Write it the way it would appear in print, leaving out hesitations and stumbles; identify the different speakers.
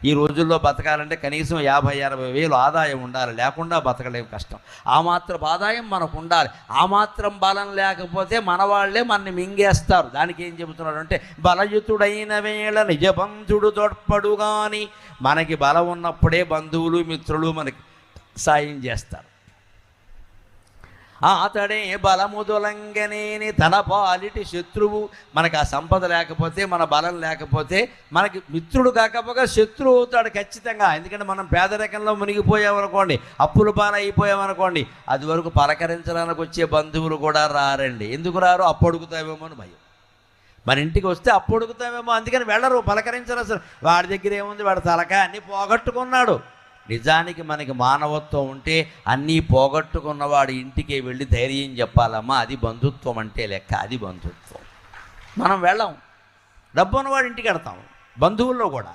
Speaker 1: ఈ రోజుల్లో బతకాలంటే కనీసం 50-60 వేలు ఆదాయం ఉండాలి, లేకుండా బతకలేం, కష్టం. ఆ మాత్రం ఆదాయం మనకు ఉండాలి. ఆ మాత్రం బలం లేకపోతే మన వాళ్ళే మనని మింగేస్తారు. దానికి ఏం చెబుతున్నాడు అంటే, బలయుతుడైన వేళ నిజబంధుడు తోడ్పడు. కానీ మనకి బలం ఉన్నప్పుడే బంధువులు మిత్రులు మనకి సాయం చేస్తారు. అతడే బలముదొలంగనేని తన పాలిటి శత్రువు. మనకు ఆ సంపద లేకపోతే, మన బలం లేకపోతే మనకి మిత్రుడు కాకపోగా శత్రువు అవుతాడు ఖచ్చితంగా. ఎందుకంటే మనం పేదరికంలో మునిగిపోయామనుకోండి, అప్పుల పాలు అయిపోయామనుకోండి, అది వరకు పలకరించడానికి వచ్చే బంధువులు కూడా రారండి. ఎందుకు రారు? అప్పు అడుగుతావేమో అని భయం. మన ఇంటికి వస్తే అప్పు అడుగుతావేమో, అందుకని వెళ్ళరు, పలకరించరు. అసలు వాడి దగ్గర ఏముంది, వాడి తలకాయ అన్నీ పోగొట్టుకున్నాడు. నిజానికి మనకి మానవత్వం ఉంటే అన్నీ పోగొట్టుకున్నవాడి ఇంటికి వెళ్ళి ధైర్యం చెప్పాలమ్మా, అది బంధుత్వం అంటే లెక్క, అది బంధుత్వం. మనం వెళ్ళాం, డబ్బు ఉన్నవాడి ఇంటికి వెళ్తాం, బంధువుల్లో కూడా